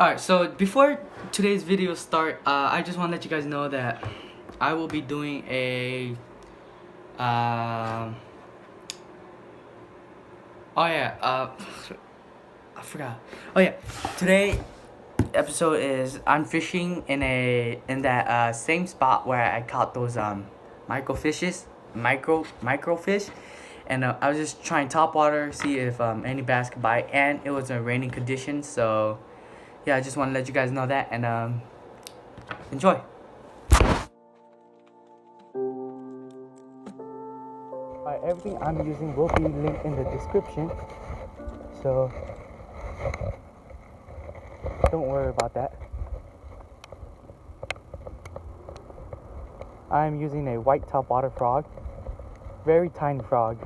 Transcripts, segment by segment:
Alright, so before today's video start, I just want to let you guys know that I will be doing a I forgot. Oh yeah, today episode is I'm fishing in that same spot where I caught those microfish, and I was just trying top water, see if any bass could bite, and it was a raining condition, so yeah, I just want to let you guys know that, and enjoy. Everything I'm using will be linked in the description, so don't worry about that. I'm using a white TopWater Frog, very tiny frog,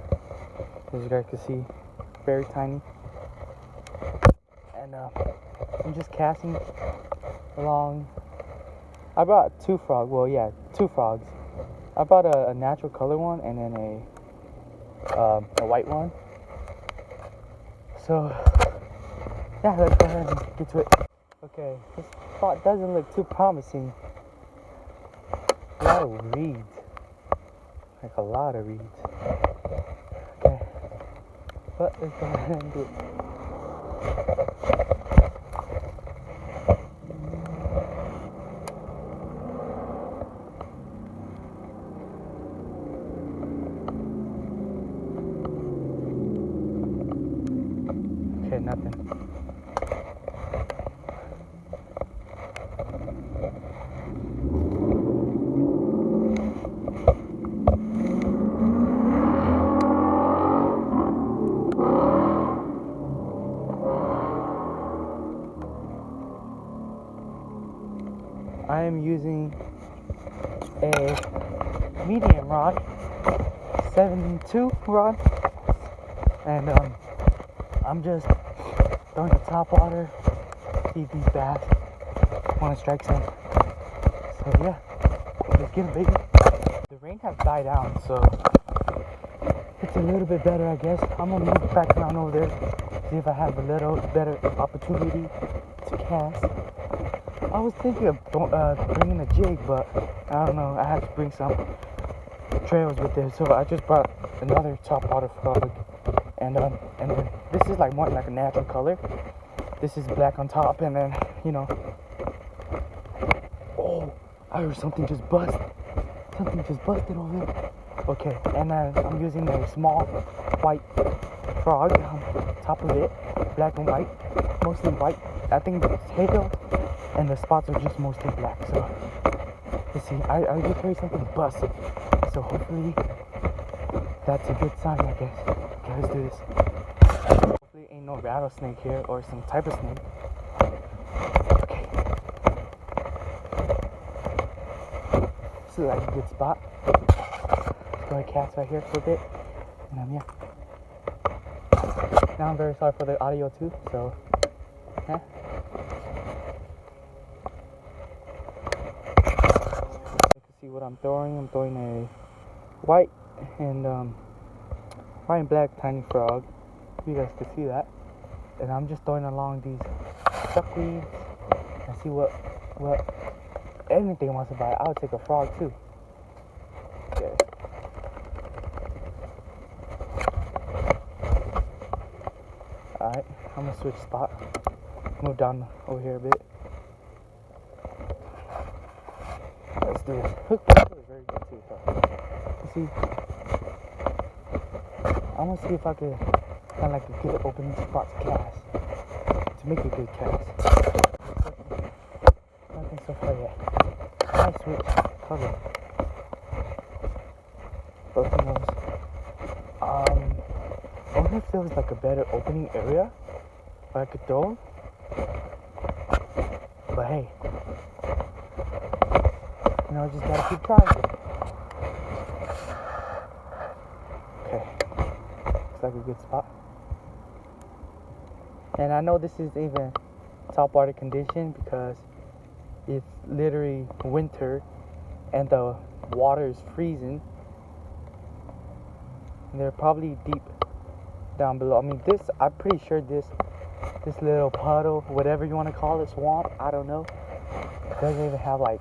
as you guys can see, very tiny, and I'm just casting along. I brought two frogs. I brought a natural color one and then a white one. So yeah, let's go ahead and get to it. Okay, this spot doesn't look too promising. A lot of reeds, like a lot of reeds. Okay, but let's go ahead and do it. Okay, nothing. I am using a medium rod, 7-2 rod, and I'm just throwing the top water, see if these bass want to strike some. So yeah, let's get them, baby. The rain has died down, so it's a little bit better, I guess. I'm gonna move back around over there, see if I have a little better opportunity to cast. I was thinking of bringing a jig, but I don't know, I had to bring some trails with it, so I just brought another TopWater Frog, and then this is like more like a natural color. This is black on top, and then, you know, oh, I heard something just bust. Something just busted over there. Okay, and then I'm using a small white frog on top of it, black and white, mostly white. I think it's hail, and the spots are just mostly black. So let's see, I just heard something bust, so hopefully that's a good sign, I guess. Okay, let's do this. Hopefully ain't no rattlesnake here or some type of snake. Okay, this is like a good spot. Let's go ahead and cast right here for a bit, and yeah. Now I'm very sorry for the audio too, so yeah. See what I'm throwing. I'm throwing a white and black tiny frog. You guys can see that. And I'm just throwing along these duckweeds and see what anything wants to bite. I would take a frog too. Okay. Alright, I'm gonna switch spot. Move down over here a bit. Let's do this. Hook is very good too. You see, I'm gonna see if I can kind of like get an open spot to cast, to make a good cast. Nothing so far yet. I switch cover. Both of those. I wonder if there was like a better opening area where I could throw. But hey, you know, just gotta keep trying. Okay, looks like a good spot. And I know this is even top water condition because it's literally winter and the water is freezing. And they're probably deep down below. I mean, I'm pretty sure this this little puddle, whatever you want to call it, swamp, I don't know. It doesn't even have like,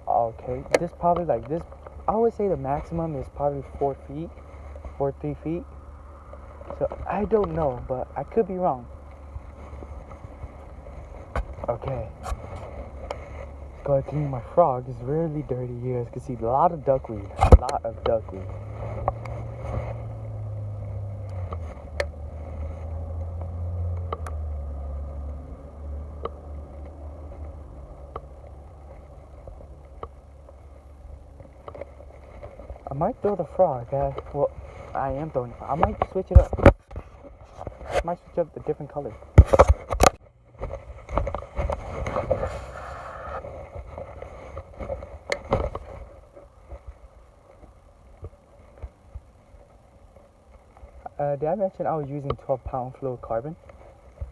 okay, this probably like this, I would say the maximum is probably 4 feet, 3 feet. So I don't know, but I could be wrong. Okay. Let's go clean my frog. It's really dirty here. As you can see, a lot of duckweed. A lot of duckweed. I might throw the frog. Well, I am throwing the frog. I might switch it up. I might switch up the different colors. Did I mention I was using 12-pound FluroCarbon?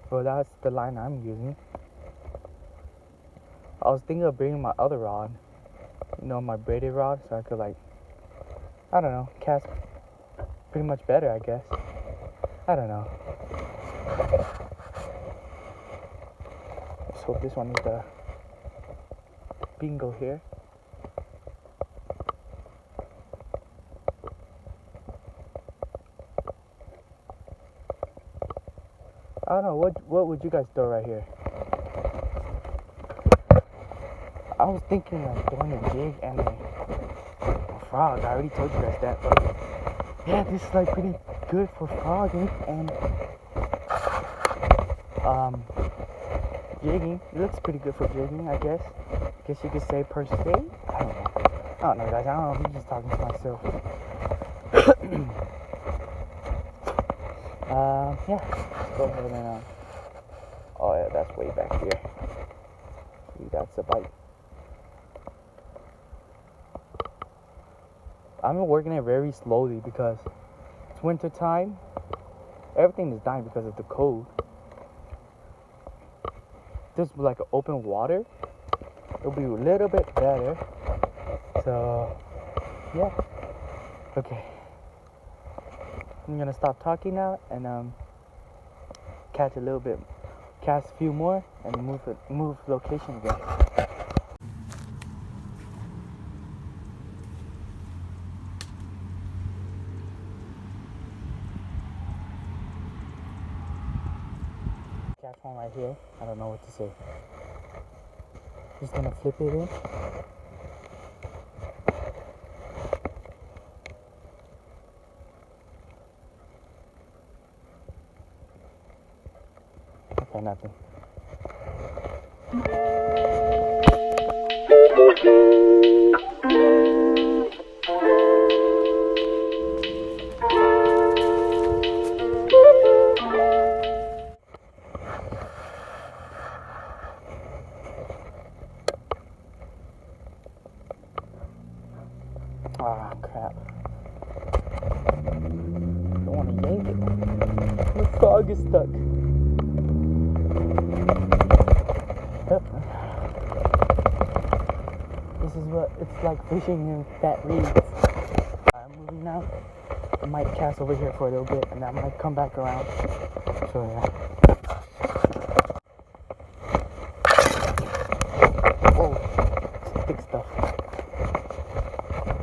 Well, that's the line I'm using. I was thinking of bringing my other rod, you know, my braided rod, so I could like, I don't know, cast pretty much better, I guess. I don't know. Let's hope this one is the bingo here. I don't know, what would you guys throw right here? I was thinking of throwing a jig and a frog. I already told you guys that, but yeah, this is like pretty good for frogging and jigging. It looks pretty good for jigging, I guess. Guess you could say per se. I don't know, guys. I don't know. I'm just talking to myself. Yeah. Let's go ahead and oh yeah, that's way back here. See, that's a bite. I've been working it very slowly because it's winter time. Everything is dying because of the cold. This is like open water. It'll be a little bit better. So yeah. Okay. I'm gonna stop talking now and catch a little bit, cast a few more, and move location again. Catch one right here. I don't know what to say. Just gonna flip it in. Okay, nothing. Ah, crap. Don't want to yank it. The frog is stuck. This is what it's like fishing in fat reeds. I'm moving now. I might cast over here for a little bit and I might come back around. So yeah. Whoa, it's thick stuff.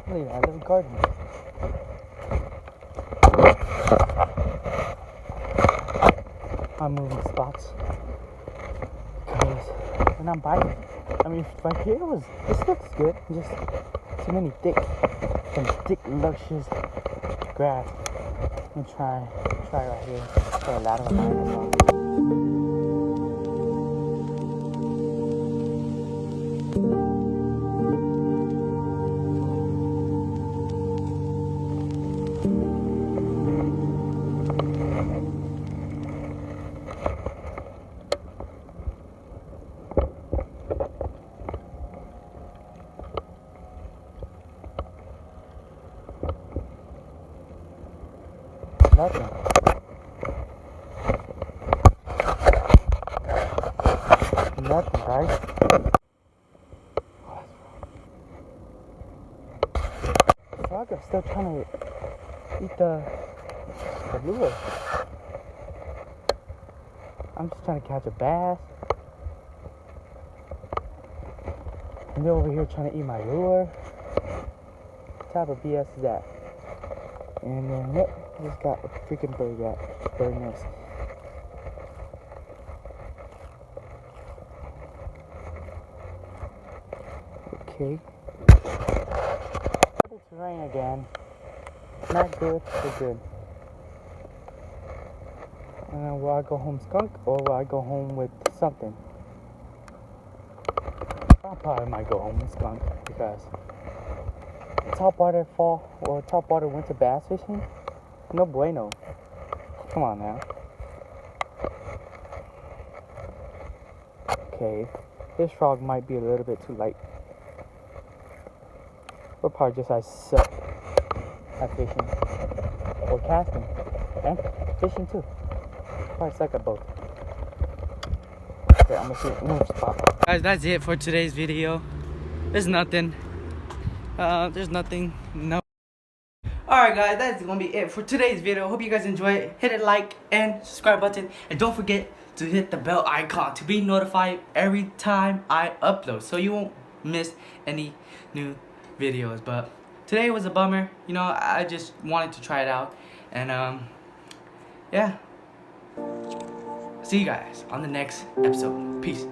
Look at that, I live in garden. I'm moving spots because when I'm biting, I mean, right here this looks good. Just too many some thick, luscious grass. I'm gonna try right here. Try a lateral line as well. Nothing. Nothing, guys. The frog is still trying to eat the lure. I'm just trying to catch a bass. And they're over here trying to eat my lure. What type of BS is that? And then, yep, I just got a freaking bird nest. Okay. It's rain again. Not good, but good. And then will I go home skunk or will I go home with something? I probably might go home with skunk because topwater fall or topwater winter bass fishing? No bueno. Come on now. Okay, this frog might be a little bit too light. Or probably just I suck at fishing. Or casting. And fishing too. Probably suck at both. Okay, I'm gonna see one spot. Guys, that's it for today's video. There's nothing. No. Alright guys, that's gonna be it for today's video. Hope you guys enjoy it. Hit a like and subscribe button. And don't forget to hit the bell icon to be notified every time I upload, so you won't miss any new videos. But today was a bummer. You know, I just wanted to try it out. And yeah. See you guys on the next episode. Peace.